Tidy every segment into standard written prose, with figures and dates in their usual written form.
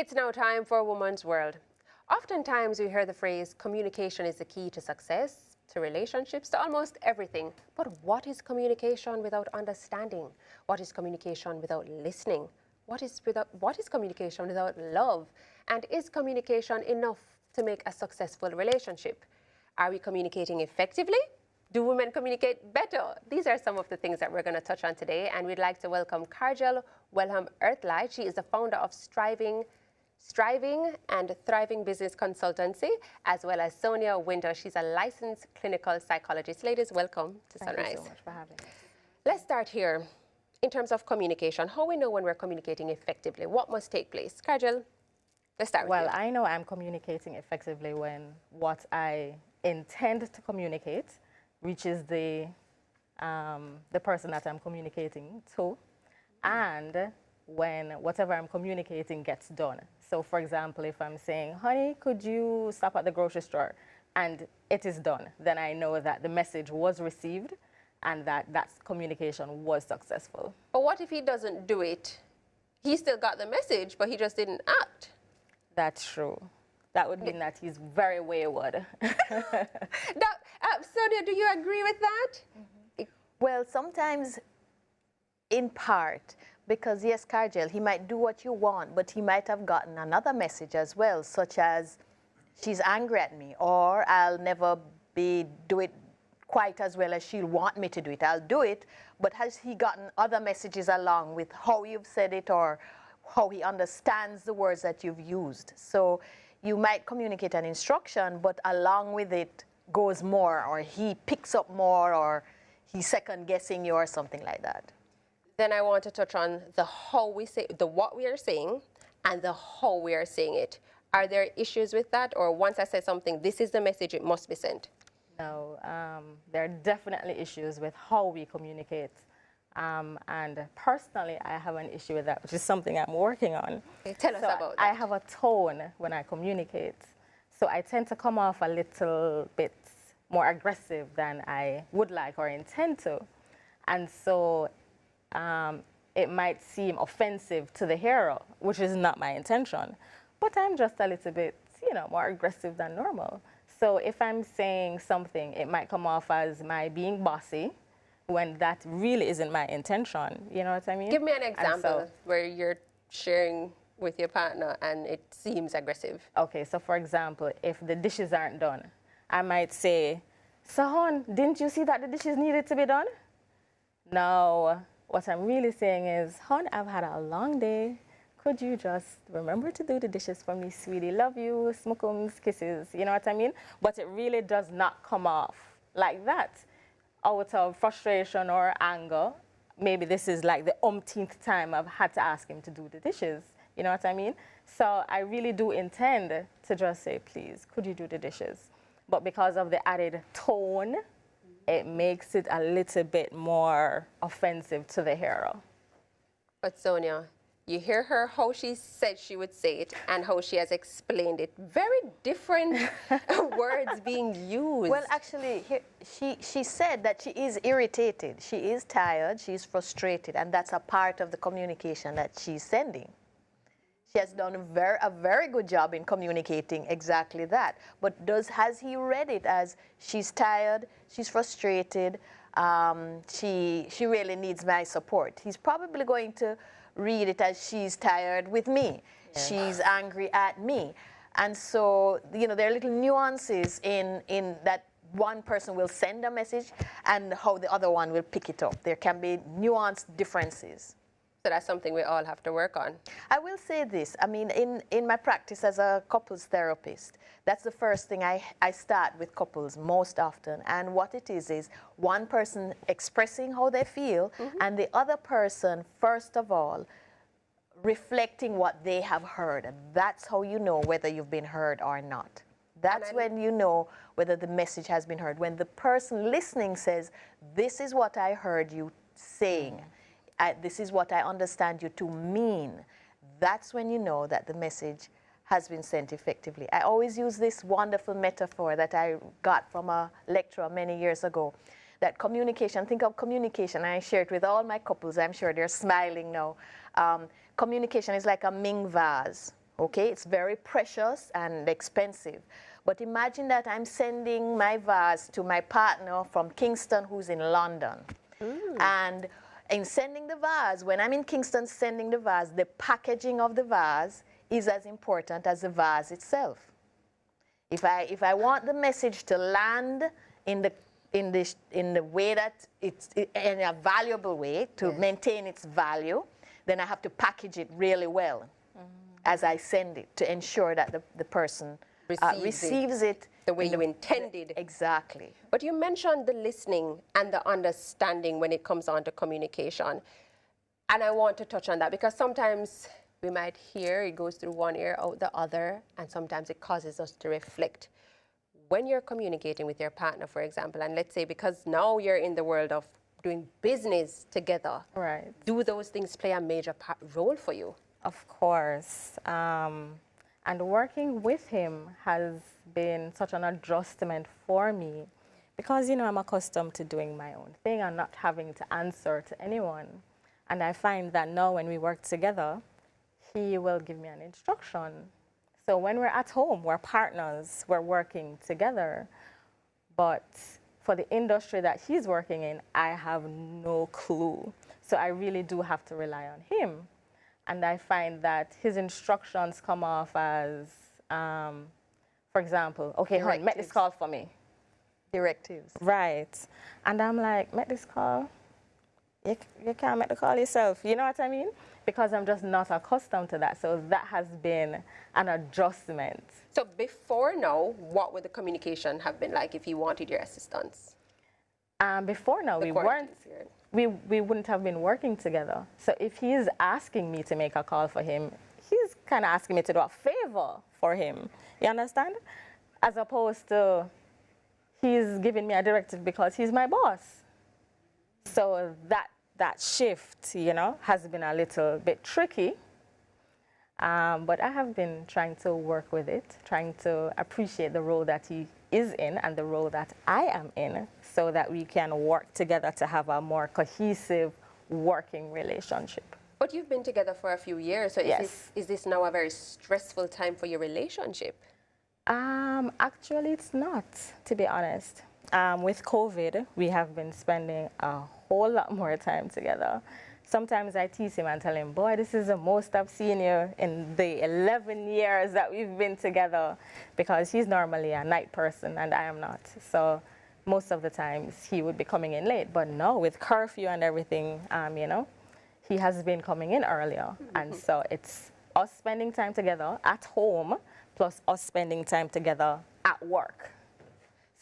It's now time for Woman's World. Oftentimes we hear the phrase, communication is the key to success, to relationships, to almost everything. But what is communication without understanding? What is communication without listening? What is communication without love? And is communication enough to make a successful relationship? Are we communicating effectively? Do women communicate better? These are some of the things that we're going to touch on today, and we'd like to welcome Karjal Welham Earthlight. She is the founder of Striving and Thriving Business Consultancy, as well as Sonia Winter. She's a licensed clinical psychologist. Ladies, welcome to Sunrise. Thank you so much for having us. Let's start here. In terms of communication, how we know when we're communicating effectively? What must take place? Karjal, let's start with you. Well, I know I'm communicating effectively when what I intend to communicate reaches the person that I'm communicating to, and when whatever I'm communicating gets done. So for example, if I'm saying, honey, could you stop at the grocery store? And it is done, then I know that the message was received and that communication was successful. But what if he doesn't do it? He still got the message, but he just didn't act. That's true. That would mean that he's very wayward. Sonia, do you agree with that? Mm-hmm. Well, sometimes in part, because yes, Karjal, he might do what you want, but he might have gotten another message as well, such as she's angry at me, or I'll never do it quite as well as she'll want me to do it. I'll do it, but has he gotten other messages along with how you've said it or how he understands the words that you've used? So you might communicate an instruction, but along with it goes more, or he picks up more, or he's second guessing you or something like that. Then I want to touch on the how we say, the what we are saying and the how we are saying it. Are there issues with that? Or once I say something, this is the message, it must be sent? No, there are definitely issues with how we communicate. And personally, I have an issue with that, which is something I'm working on. Okay, tell us about that. I have a tone when I communicate. So I tend to come off a little bit more aggressive than I would like or intend to. And so it might seem offensive to the hearer, which is not my intention. But I'm just a little bit, more aggressive than normal. So if I'm saying something, it might come off as my being bossy, when that really isn't my intention. You know what I mean? Give me an example where you're sharing with your partner and it seems aggressive. Okay, so for example, if the dishes aren't done, I might say, so hon, didn't you see that the dishes needed to be done? No, what I'm really saying is, hon, I've had a long day. Could you just remember to do the dishes for me, sweetie? Love you, smokums, kisses, you know what I mean? But it really does not come off like that. Out of frustration or anger, maybe this is like the umpteenth time I've had to ask him to do the dishes, you know what I mean? So I really do intend to just say, please, could you do the dishes? But because of the added tone, it makes it a little bit more offensive to the hearer. But Sonia, you hear her how she said she would say it and how she has explained it. Very different words being used. Well, actually, she said that she is irritated. She is tired. She's frustrated. And that's a part of the communication that she's sending. She has done a very good job in communicating exactly that. But has he read it as she's tired, she's frustrated, she really needs my support? He's probably going to read it as she's tired with me. Yes. She's angry at me. And so, there are little nuances in that one person will send a message and how the other one will pick it up. There can be nuanced differences. So that's something we all have to work on. I will say this. I mean, in my practice as a couples therapist, that's the first thing I start with couples most often. And what it is one person expressing how they feel, and the other person, first of all, reflecting what they have heard. And that's how you know whether you've been heard or not. That's when you know whether the message has been heard. When the person listening says, this is what I heard you saying. This is what I understand you to mean. That's when you know that the message has been sent effectively. I always use this wonderful metaphor that I got from a lecturer many years ago, that communication, think of communication, I share it with all my couples, I'm sure they're smiling now. Communication is like a Ming vase. Okay, it's very precious and expensive. But imagine that I'm sending my vase to my partner from Kingston who's in London. And in sending the vase, when I'm in Kingston sending the vase, the packaging of the vase is as important as the vase itself. If I want the message to land in the way that it's in a valuable way to maintain its value, then I have to package it really well as I send it to ensure that the person receives it the way you intended. Exactly. But you mentioned the listening and the understanding when it comes on to communication. And I want to touch on that because sometimes we might hear it goes through one ear, out the other, and sometimes it causes us to reflect. When you're communicating with your partner, for example, and let's say because now you're in the world of doing business together, Right. do those things play a major role for you? Of course. And working with him has been such an adjustment for me because, you know, I'm accustomed to doing my own thing and not having to answer to anyone. And I find that now when we work together, he will give me an instruction. So when we're at home, we're partners, we're working together. But for the industry that he's working in, I have no clue. So I really do have to rely on him. And I find that his instructions come off as, for example, okay, hon, make this call for me. Directives. Right. And I'm like, make this call? You can't make the call yourself. You know what I mean? Because I'm just not accustomed to that. So that has been an adjustment. So before now, what would the communication have been like if you wanted your assistance? Before now, we wouldn't have been working together. So if he's asking me to make a call for him, he's kind of asking me to do a favor for him. You understand? As opposed to he's giving me a directive because he's my boss. So that shift, you know, has been a little bit tricky. But I have been trying to work with it, trying to appreciate the role that he is in and the role that I am in so that we can work together to have a more cohesive working relationship. But you've been together for a few years, so is this now a very stressful time for your relationship? Actually, it's not, to be honest. With COVID, we have been spending a whole lot more time together. Sometimes I tease him and tell him, boy, this is the most I've seen you in the 11 years that we've been together, because he's normally a night person and I am not. So most of the times he would be coming in late. But no, with curfew and everything, you know, he has been coming in earlier. And so it's us spending time together at home plus us spending time together at work.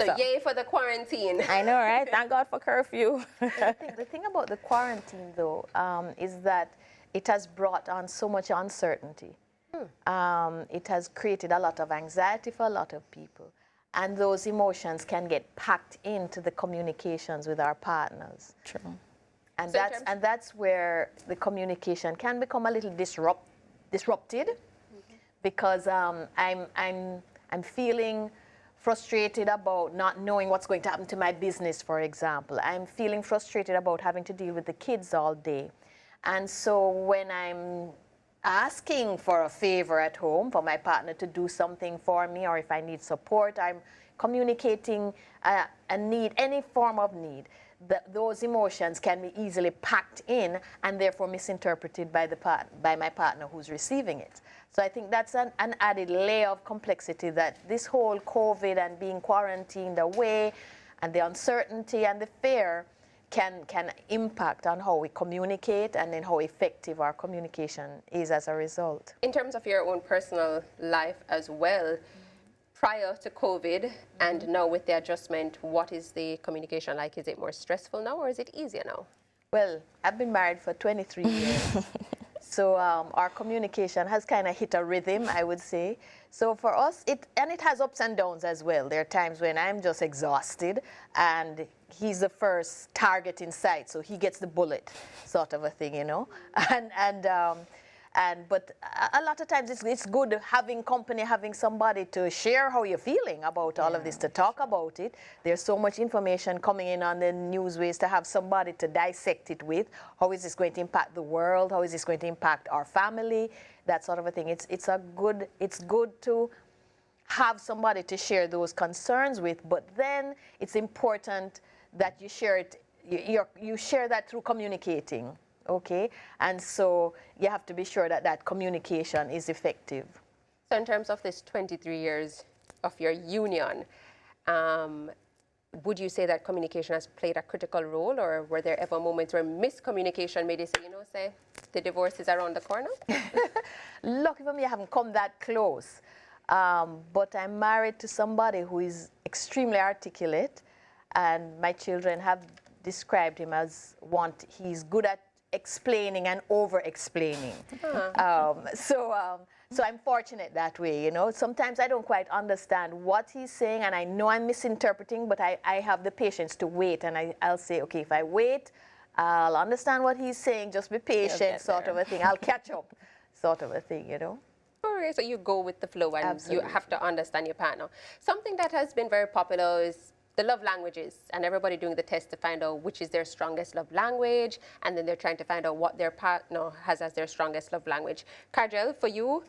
So yay for the quarantine. I know, right? Thank God for curfew. The thing about the quarantine, though, is that it has brought on so much uncertainty. It has created a lot of anxiety for a lot of people. And those emotions can get packed into the communications with our partners. True. And that's where the communication can become a little disrupted, because I'm feeling frustrated about not knowing what's going to happen to my business, for example. I'm feeling frustrated about having to deal with the kids all day. And so when I'm asking for a favor at home for my partner to do something for me, or if I need support, I'm communicating a need, any form of need. Those emotions can be easily packed in and therefore misinterpreted by my partner who's receiving it. So I think that's an added layer of complexity that this whole COVID and being quarantined away and the uncertainty and the fear can impact on how we communicate and then how effective our communication is as a result. In terms of your own personal life as well, prior to COVID and now with the adjustment, what is the communication like? Is it more stressful now or is it easier now? Well, I've been married for 23 years. So our communication has kind of hit a rhythm, I would say. So for us, it has ups and downs as well. There are times when I'm just exhausted and he's the first target in sight, so he gets the bullet, sort of a thing, you know. But a lot of times it's good having company, having somebody to share how you're feeling about all of this, to talk about it. There's so much information coming in on the newsways, to have somebody to dissect it with. How is this going to impact the world? How is this going to impact our family? That sort of a thing. It's good to have somebody to share those concerns with, but then it's important that you share it, you share that through communicating. Okay, and so you have to be sure that that communication is effective. So in terms of this 23 years of your union, would you say that communication has played a critical role, or were there ever moments where miscommunication made you say, you know, say, the divorce is around the corner? Lucky for me, I haven't come that close. But I'm married to somebody who is extremely articulate, and my children have described him as he's good at explaining and over-explaining. So I'm fortunate that way, you know. Sometimes I don't quite understand what he's saying, and I know I'm misinterpreting, but I have the patience to wait, and I'll say, okay, if I wait, I'll understand what he's saying, just be patient, sort of a thing. I'll catch up, sort of a thing, you know. Okay, so you go with the flow, and Absolutely. you have to understand your partner. Something that has been very popular is the love languages, and everybody doing the test to find out which is their strongest love language, and then they're trying to find out what their partner has as their strongest love language. Kajal, for you,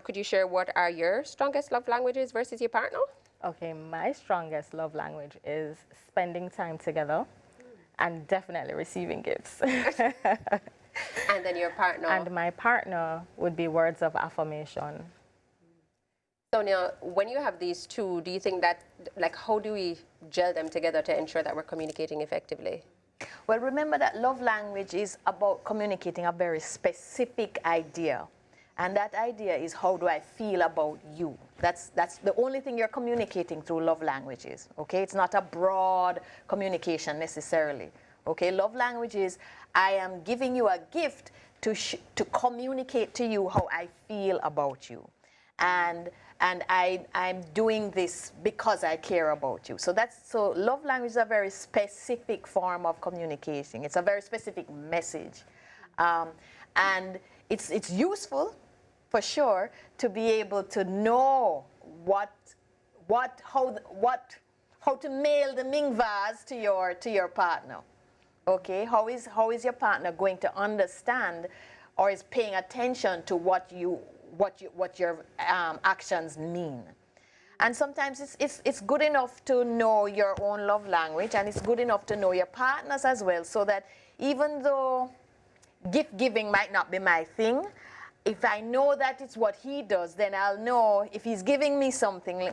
could you share what are your strongest love languages versus your partner? Okay, my strongest love language is spending time together and definitely receiving gifts. And then your partner? And my partner would be words of affirmation. Sonia, when you have these two, do you think that, like, how do we gel them together to ensure that we're communicating effectively? Well, remember that love language is about communicating a very specific idea. And that idea is, how do I feel about you? That's the only thing you're communicating through love languages, okay? It's not a broad communication necessarily, okay? Love language is, I am giving you a gift to communicate to you how I feel about you. And I'm doing this because I care about you. So love language is a very specific form of communication. It's a very specific message. And it's useful, for sure, to be able to know how to mail the Ming vase to your partner. Okay, how is your partner going to understand or is paying attention to what your actions mean? And sometimes it's good enough to know your own love language, and it's good enough to know your partner's as well, so that even though gift giving might not be my thing, if I know that it's what he does, then I'll know if he's giving me something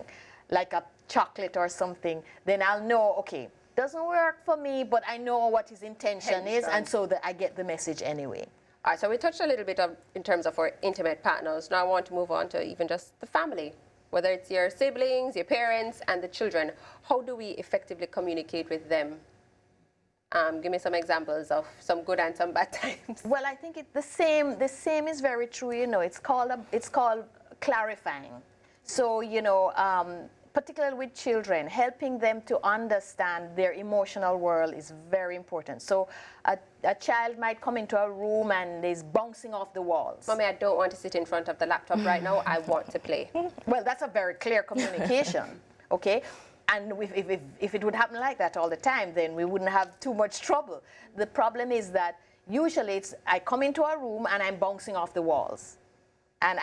like a chocolate or something, then I'll know, okay, doesn't work for me, but I know what his intention is, and so that I get the message anyway. All right, so we touched a little bit in terms of our intimate partners. Now I want to move on to even just the family, whether it's your siblings, your parents, and the children. How do we effectively communicate with them? Give me some examples of some good and some bad times. Well, I think the same is very true. You know, it's called clarifying. So, you know, particularly with children, helping them to understand their emotional world is very important. So a child might come into a room and is bouncing off the walls. Mommy, I don't want to sit in front of the laptop right now. I want to play. Well, that's a very clear communication, okay? And if it would happen like that all the time, then we wouldn't have too much trouble. The problem is that usually I come into a room and I'm bouncing off the walls. And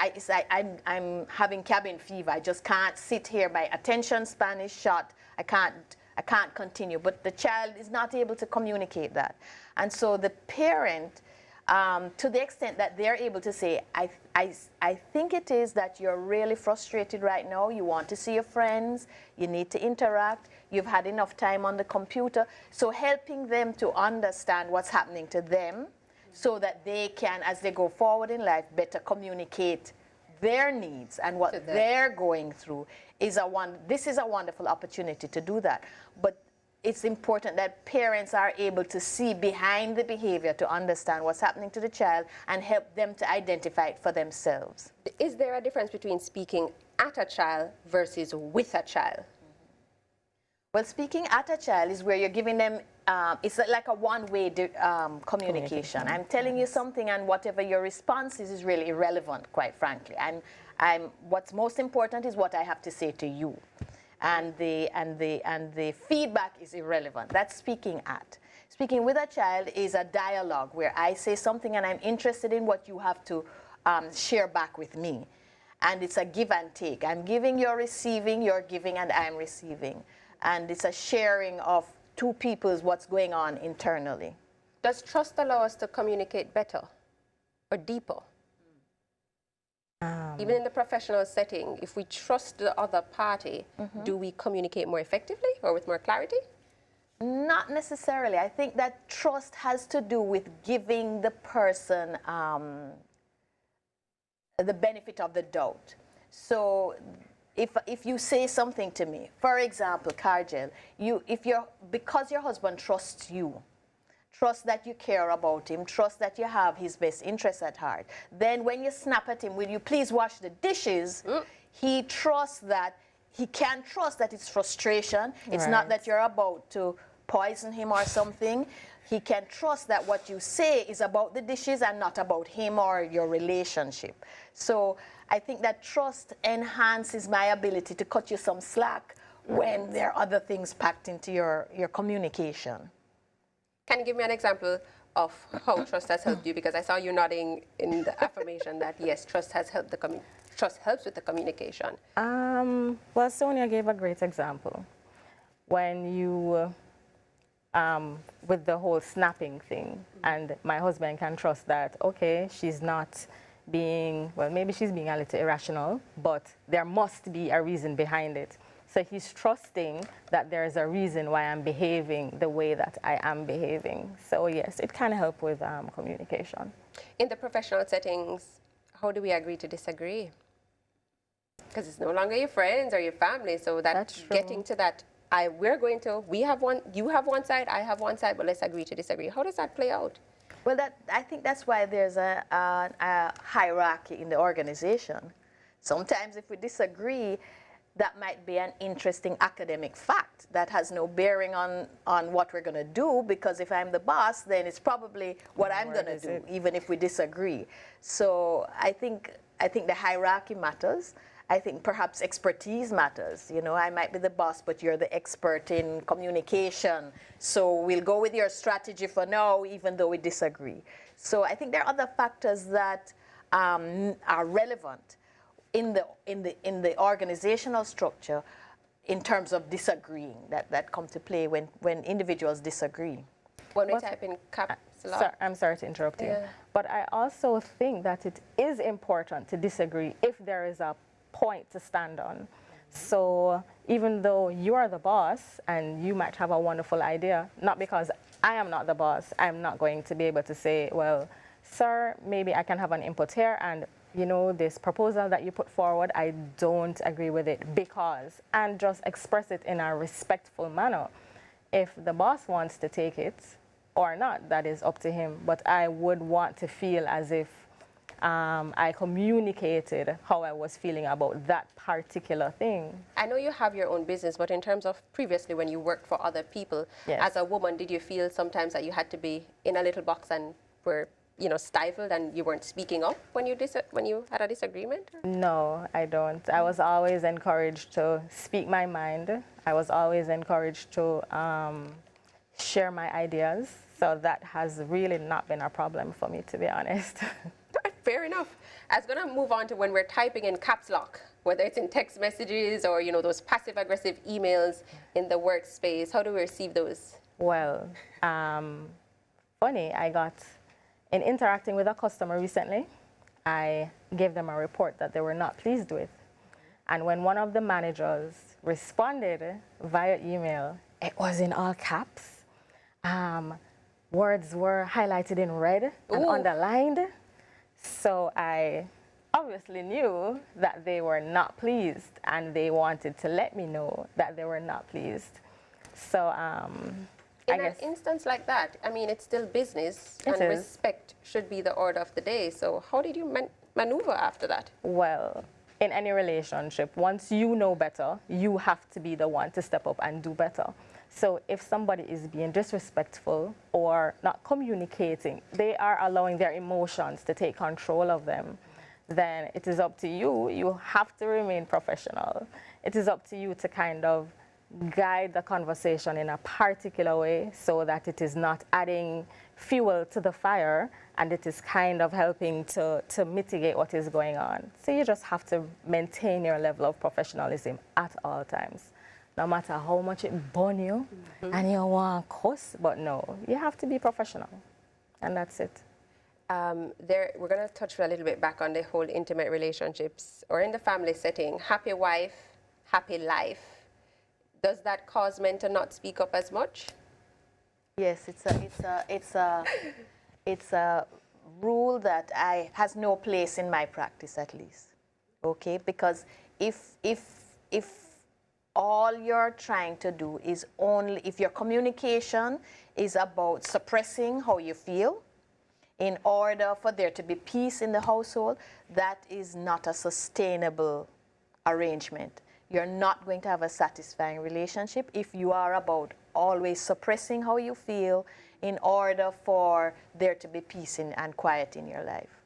I'm having cabin fever. I just can't sit here. My attention span is short. I can't continue. But the child is not able to communicate that. And so the parent, to the extent that they're able to say, I think it is that you're really frustrated right now. You want to see your friends. You need to interact. You've had enough time on the computer. So helping them to understand what's happening to them, so that they can, as they go forward in life, better communicate their needs and what they're going through this is a wonderful opportunity to do that. But it's important that parents are able to see behind the behavior to understand what's happening to the child and help them to identify it for themselves. Is there a difference between speaking at a child versus with a child? Well, speaking at a child is where you're giving them, it's like a one-way communication. I'm telling you something, and whatever your response is really irrelevant, quite frankly. What's most important is what I have to say to you. And the feedback is irrelevant. That's speaking at. Speaking with a child is a dialogue where I say something and I'm interested in what you have to share back with me. And it's a give and take. I'm giving, you're receiving, you're giving, and I'm receiving. And it's a sharing of two people's what's going on internally. Does trust allow us to communicate better or deeper? Even in the professional setting, if we trust the other party, do we communicate more effectively or with more clarity? Not necessarily. I think that trust has to do with giving the person the benefit of the doubt. So if you say something to me, for example, Karjel, because your husband trusts you, trust that you care about him, trust that you have his best interests at heart, then when you snap at him, will you please wash the dishes, he trusts that, he can trust that it's frustration. It's not that you're about to poison him or something. He can trust that what you say is about the dishes and not about him or your relationship. So I think that trust enhances my ability to cut you some slack when there are other things packed into your communication. Can you give me an example of how trust has helped you? Because I saw you nodding in the affirmation that yes, trust has helped trust helps with the communication. Well, Sonia gave a great example. When you, with the whole snapping thing, and my husband can trust that, okay, she's not being, well, maybe she's being a little irrational, but there must be a reason behind it. So he's trusting that there is a reason why I'm behaving the way that I am behaving. So yes, it can help with communication. In the professional settings, how do we agree to disagree? Because it's no longer your friends or your family, so that's getting to that, we have one, you have one side, I have one side, but let's agree to disagree. How does that play out? Well, I think that's why there's a hierarchy in the organization. Sometimes if we disagree, that might be an interesting academic fact that has no bearing on what we're going to do, because if I'm the boss, then it's probably what I'm going to do, even if we disagree. So I think the hierarchy matters. I think perhaps expertise matters. You know, I might be the boss, but you're the expert in communication. So we'll go with your strategy for now, even though we disagree. So I think there are other factors that are relevant in the organizational structure in terms of disagreeing that come to play when individuals disagree. When we type in caps lock. I'm sorry to interrupt you. But I also think that it is important to disagree if there is a point to stand on. So even though you are the boss and you might have a wonderful idea, not because I am not the boss, I'm not going to be able to say, well, sir, maybe I can have an input here, and you know, this proposal that you put forward, I don't agree with it because, and just express it in a respectful manner. If the boss wants to take it or not, that is up to him. But I would want to feel as if I communicated how I was feeling about that particular thing. I know you have your own business, but in terms of previously when you worked for other people, as a woman, did you feel sometimes that you had to be in a little box and were, you know, stifled and you weren't speaking up when you had a disagreement? No, I don't. I was always encouraged to speak my mind. I was always encouraged to share my ideas. So that has really not been a problem for me, to be honest. Fair enough. I was going to move on to when we're typing in caps lock, whether it's in text messages or, you know, those passive-aggressive emails in the workspace. How do we receive those? Well, funny, I got, in interacting with a customer recently, I gave them a report that they were not pleased with. And when one of the managers responded via email, it was in all caps. Words were highlighted in red and underlined. So I obviously knew that they were not pleased, and they wanted to let me know that they were not pleased. So in an instance like that, I mean, it's still business, and respect should be the order of the day. So how did you maneuver after that? Well, in any relationship, once you know better, you have to be the one to step up and do better. So if somebody is being disrespectful or not communicating, they are allowing their emotions to take control of them, then it is up to you. You have to remain professional. It is up to you to kind of guide the conversation in a particular way so that it is not adding fuel to the fire and it is kind of helping to mitigate what is going on. So you just have to maintain your level of professionalism at all times. No matter how much it burn you and you want to cuss, but no, you have to be professional. And that's it. We're going to touch a little bit back on the whole intimate relationships or in the family setting. Happy wife, happy life. Does that cause men to not speak up as much? Yes, it's a rule that has no place in my practice, at least. Okay, because if all you're trying to do is if your communication is about suppressing how you feel in order for there to be peace in the household, that is not a sustainable arrangement. You're not going to have a satisfying relationship if you are about always suppressing how you feel in order for there to be peace and quiet in your life.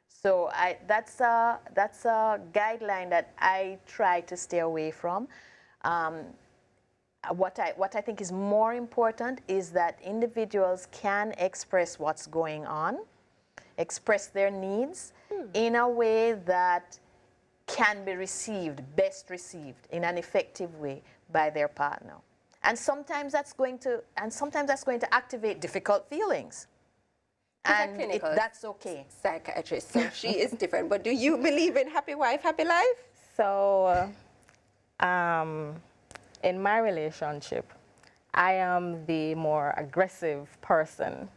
So that's a guideline that I try to stay away from. What I think is more important is that individuals can express what's going on, express their needs in a way that can be best received in an effective way by their partner. And sometimes that's going to activate difficult feelings. And that's okay. Psychiatrist, so she is different. But do you believe in happy wife, happy life? So, in my relationship, I am the more aggressive person,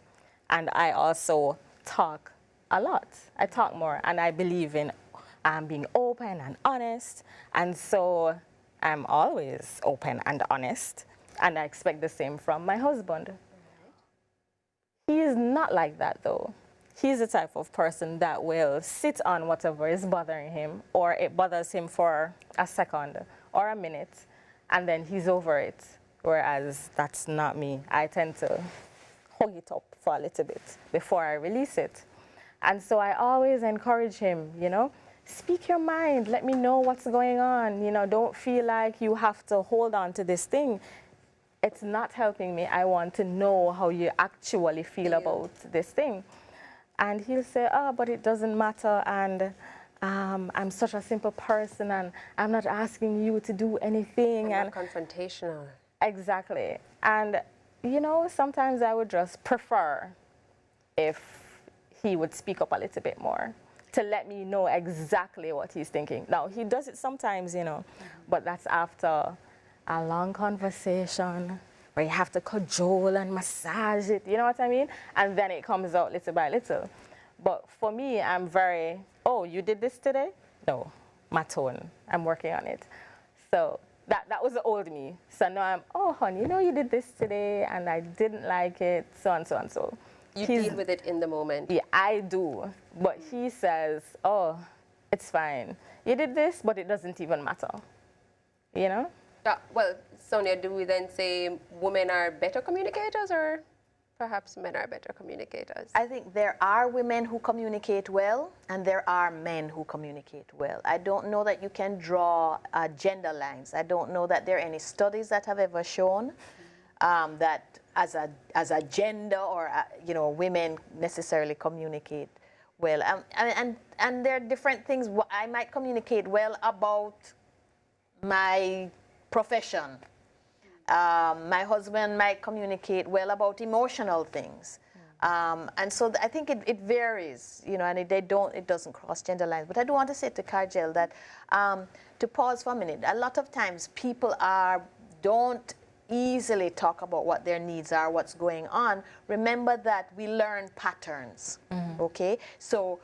and I also talk a lot. I talk more, and I believe in being open and honest, and so I'm always open and honest, and I expect the same from my husband. He is not like that, though. He's the type of person that will sit on whatever is bothering him, or it bothers him for a second or a minute, and then he's over it, whereas that's not me. I tend to hug it up for a little bit before I release it. And so I always encourage him, you know, speak your mind, let me know what's going on, you know, don't feel like you have to hold on to this thing. It's not helping me. I want to know how you actually feel about this thing. And he'll say, oh, but it doesn't matter, and I'm such a simple person, and I'm not asking you to do anything. And not confrontational. Exactly. And, you know, sometimes I would just prefer if he would speak up a little bit more to let me know exactly what he's thinking. Now, he does it sometimes, you know, but that's after a long conversation where you have to cajole and massage it, you know what I mean? And then it comes out little by little. But for me, I'm very, oh, you did this today? No, my tone, I'm working on it. So that was the old me. So now I'm, oh, honey, you know you did this today and I didn't like it, so and so and so. You deal with it in the moment. Yeah, I do. But he says, oh, it's fine. You did this, but it doesn't even matter, you know? Well, Sonia, do we then say women are better communicators, or perhaps men are better communicators? I think there are women who communicate well, and there are men who communicate well. I don't know that you can draw gender lines. I don't know that there are any studies that have ever shown that as a gender or you know, women necessarily communicate well. And there are different things. I might communicate well about my profession. My husband might communicate well about emotional things. And so I think it varies, you know, and it doesn't cross gender lines. But I do want to say to Karjel that, to pause for a minute, a lot of times people don't easily talk about what their needs are, what's going on. Remember that we learn patterns, okay? So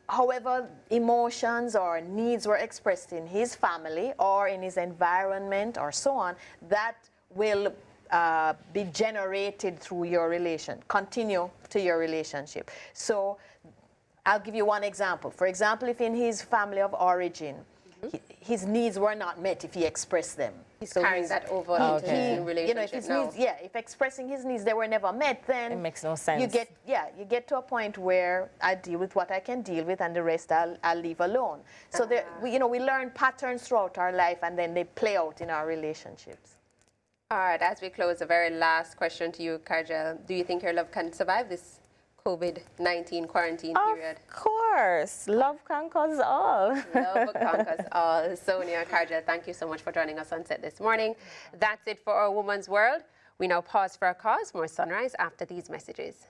however emotions or needs were expressed in his family or in his environment or so on, that will be generated through your continue to your relationship. So I'll give you one example. For example, if in his family of origin, his needs were not met if he expressed them. He's carrying that over into his new relationship. You know, if his needs, if expressing his needs, they were never met, then it makes no sense. You get to a point where I deal with what I can deal with, and the rest I'll leave alone. So we learn patterns throughout our life, and then they play out in our relationships. All right, as we close, the very last question to you, Karjal. Do you think your love can survive this COVID-19 quarantine period? Of course. Love conquers all. Love conquers all. Sonia, Karjal, thank you so much for joining us on set this morning. That's it for our Woman's World. We now pause for a cause. More Sunrise after these messages.